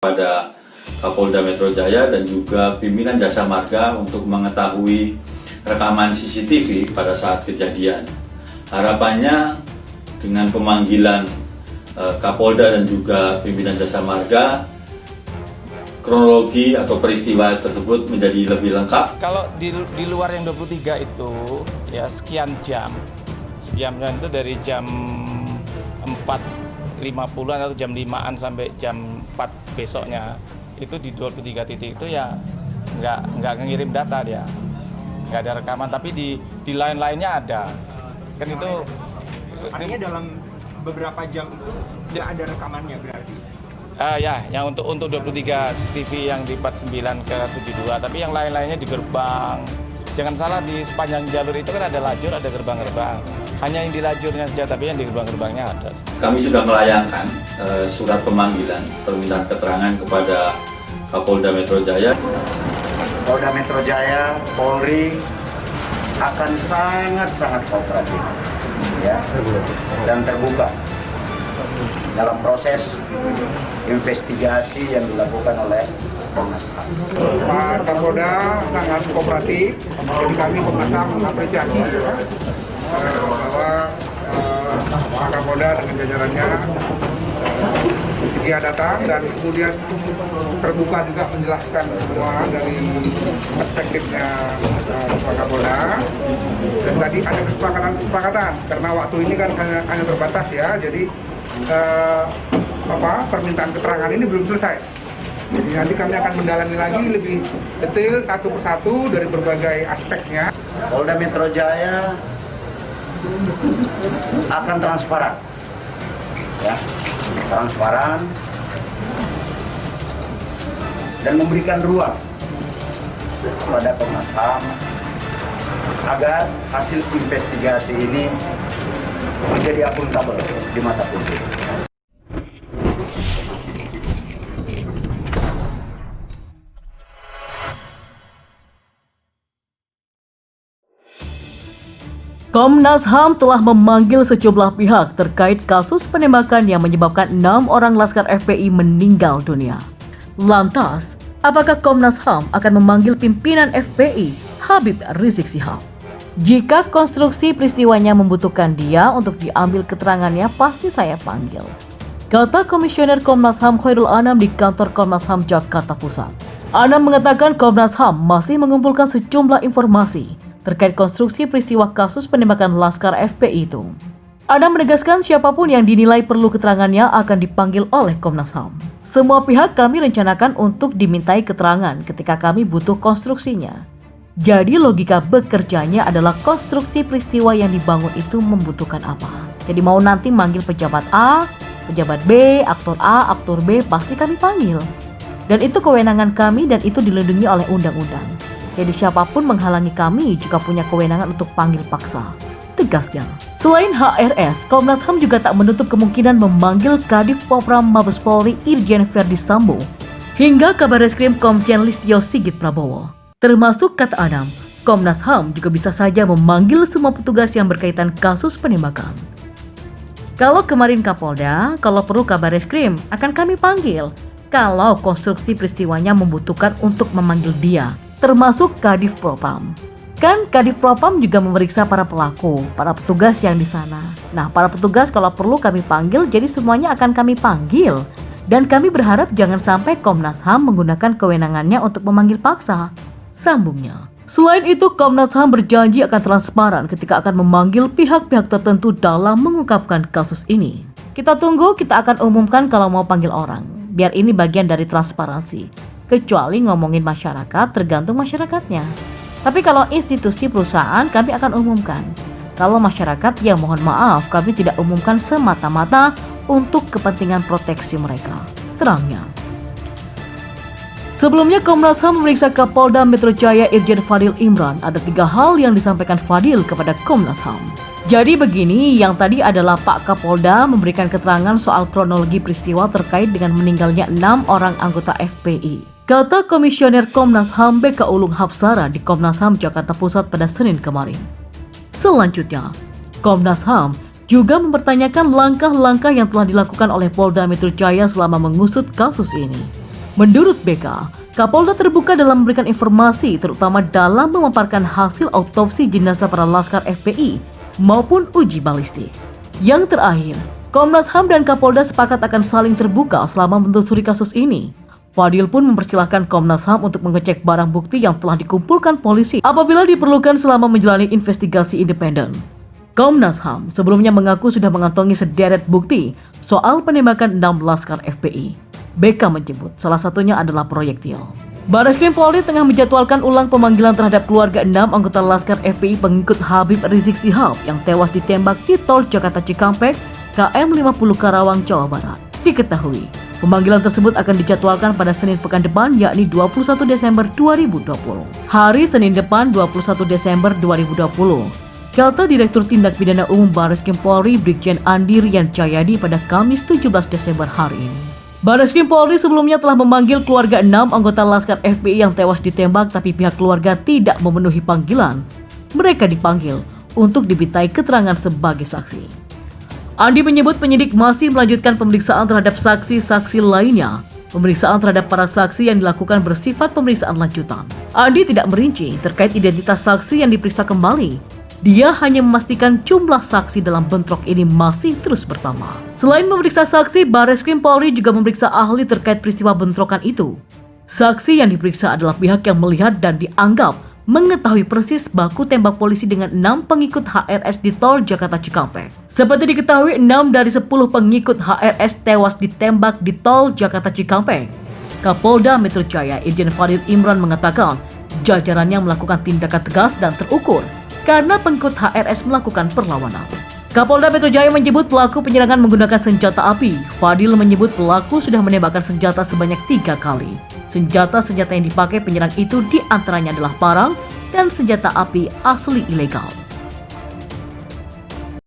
kepada Kapolda Metro Jaya dan juga pimpinan Jasa Marga untuk mengetahui rekaman CCTV pada saat kejadian. Harapannya dengan pemanggilan Kapolda dan juga pimpinan Jasa Marga, kronologi atau peristiwa tersebut menjadi lebih lengkap. Kalau di luar yang 23 itu ya sekian jam itu dari jam 4.50-an atau jam 5-an sampai jam 4 besoknya itu di 23 titik itu ya nggak ngirim data dia, nggak ada rekaman, tapi di lain-lainnya ada kan itu. Artinya dalam beberapa jam itu tidak ada rekamannya berarti? Ya, yang untuk 23 CCTV yang di 49 ke 72, tapi yang lain-lainnya di gerbang. Jangan salah, di sepanjang jalur itu kan ada lajur, ada gerbang-gerbang. Hanya yang di lajurnya saja, tapi yang di gerbang-gerbangnya ada. Kami sudah melayangkan surat pemanggilan permintaan keterangan kepada Kapolda Metro Jaya. Polda Metro Jaya, Polri akan sangat kooperatif, ya, dan terbuka dalam proses investigasi yang dilakukan oleh Komnas HAM. Pak Kapolda sangat kooperatif, jadi kami Komnas HAM mengapresiasi bahwa Pak Kapolda dengan jajarannya sedia datang dan kemudian terbuka juga menjelaskan semua dari perspektifnya Pak Kapolda. Dan tadi ada kesepakatan karena waktu ini kan hanya terbatas ya, jadi permintaan keterangan ini belum selesai. Jadi nanti kami akan mendalami lagi lebih detail satu persatu dari berbagai aspeknya. Polda Metro Jaya akan transparan, ya, transparan dan memberikan ruang kepada Komnas HAM agar hasil investigasi ini menjadi akuntabel di mata publik. Komnas HAM telah memanggil sejumlah pihak terkait kasus penembakan yang menyebabkan 6 orang Laskar FPI meninggal dunia. Lantas, apakah Komnas HAM akan memanggil pimpinan FPI, Habib Rizik Syihab? Jika konstruksi peristiwanya membutuhkan dia untuk diambil keterangannya, pasti saya panggil, kata Komisioner Komnas HAM Khairul Anam di kantor Komnas HAM Jakarta Pusat. Anam mengatakan Komnas HAM masih mengumpulkan sejumlah informasi terkait konstruksi peristiwa kasus penembakan Laskar FPI itu. Anam menegaskan siapapun yang dinilai perlu keterangannya akan dipanggil oleh Komnas HAM. Semua pihak kami rencanakan untuk dimintai keterangan ketika kami butuh konstruksinya. Jadi logika bekerjanya adalah konstruksi peristiwa yang dibangun itu membutuhkan apa. Jadi mau nanti manggil pejabat A, pejabat B, aktor A, aktor B, pasti kami panggil. Dan itu kewenangan kami dan itu dilindungi oleh undang-undang. Jadi siapapun menghalangi kami juga punya kewenangan untuk panggil paksa, tegasnya. Selain HRS, Komnas HAM juga tak menutup kemungkinan memanggil Kadif Propram Mabes Polri Irjen Verdi Sambo hingga Kabarreskrim Komjen Listio Sigit Prabowo. Termasuk kata Anam, Komnas HAM juga bisa saja memanggil semua petugas yang berkaitan kasus penembakan. Kalau kemarin Kapolda, kalau perlu Kabarreskrim akan kami panggil. Kalau konstruksi peristiwanya membutuhkan untuk memanggil dia, termasuk Kadif Propam. Kan Kadif Propam juga memeriksa para pelaku, para petugas yang di sana. Nah, para petugas kalau perlu kami panggil, jadi semuanya akan kami panggil. Dan kami berharap jangan sampai Komnas HAM menggunakan kewenangannya untuk memanggil paksa, sambungnya. Selain itu, Komnas HAM berjanji akan transparan ketika akan memanggil pihak-pihak tertentu dalam mengungkapkan kasus ini. Kita tunggu, kita akan umumkan kalau mau panggil orang. Biar ini bagian dari transparansi. Kecuali ngomongin masyarakat, tergantung masyarakatnya. Tapi kalau institusi perusahaan, kami akan umumkan. Kalau masyarakat, ya mohon maaf, kami tidak umumkan semata-mata untuk kepentingan proteksi mereka, terangnya. Sebelumnya, Komnas HAM memeriksa Kapolda Metro Jaya Irjen Fadil Imran. Ada 3 hal yang disampaikan Fadil kepada Komnas HAM. Jadi begini, yang tadi adalah Pak Kapolda memberikan keterangan soal kronologi peristiwa terkait dengan meninggalnya 6 orang anggota FPI. Kata Komisioner Komnas HAM BK Ulung Hapsara di Komnas HAM Jakarta Pusat pada Senin kemarin. Selanjutnya, Komnas HAM juga mempertanyakan langkah-langkah yang telah dilakukan oleh Polda Metro Jaya selama mengusut kasus ini. Menurut BK, Kapolda terbuka dalam memberikan informasi terutama dalam memaparkan hasil autopsi jenazah para laskar FPI maupun uji balistik. Yang terakhir, Komnas HAM dan Kapolda sepakat akan saling terbuka selama menelusuri kasus ini. Fadil pun mempersilahkan Komnas HAM untuk mengecek barang bukti yang telah dikumpulkan polisi apabila diperlukan selama menjalani investigasi independen. Komnas HAM sebelumnya mengaku sudah mengantongi sederet bukti soal penembakan 6 laskar FPI. BK menyebut salah satunya adalah proyektil. Barreskrim Polri tengah menjadwalkan ulang pemanggilan terhadap keluarga 6 anggota laskar FPI pengikut Habib Rizik Sihab yang tewas ditembak di tol Jakarta Cikampek, KM 50 Karawang, Jawa Barat. Diketahui, pemanggilan tersebut akan dijadwalkan pada Senin pekan depan yakni 21 Desember 2020. Hari Senin depan 21 Desember 2020. Kata Direktur Tindak Pidana Umum Barreskrim Polri Brigjen Andi Rian Cahyadi pada Kamis 17 Desember hari ini. Barreskrim Polri sebelumnya telah memanggil keluarga 6 anggota laskar FPI yang tewas ditembak tapi pihak keluarga tidak memenuhi panggilan. Mereka dipanggil untuk dimintai keterangan sebagai saksi. Andi menyebut penyidik masih melanjutkan pemeriksaan terhadap saksi-saksi lainnya. Pemeriksaan terhadap para saksi yang dilakukan bersifat pemeriksaan lanjutan. Andi tidak merinci terkait identitas saksi yang diperiksa kembali. Dia hanya memastikan jumlah saksi dalam bentrok ini masih terus bertambah. Selain memeriksa saksi, Barreskrim Polri juga memeriksa ahli terkait peristiwa bentrokan itu. Saksi yang diperiksa adalah pihak yang melihat dan dianggap mengetahui persis baku tembak polisi dengan 6 pengikut HRS di tol Jakarta Cikampek. Seperti diketahui, 6 dari 10 pengikut HRS tewas ditembak di tol Jakarta Cikampek. Kapolda Metro Jaya Irjen Fadil Imran mengatakan jajarannya melakukan tindakan tegas dan terukur karena pengikut HRS melakukan perlawanan. Kapolda Metro Jaya menyebut pelaku penyerangan menggunakan senjata api. Fadil menyebut pelaku sudah menembakkan senjata sebanyak 3 kali. Senjata-senjata yang dipakai penyerang itu diantaranya adalah parang dan senjata api asli ilegal.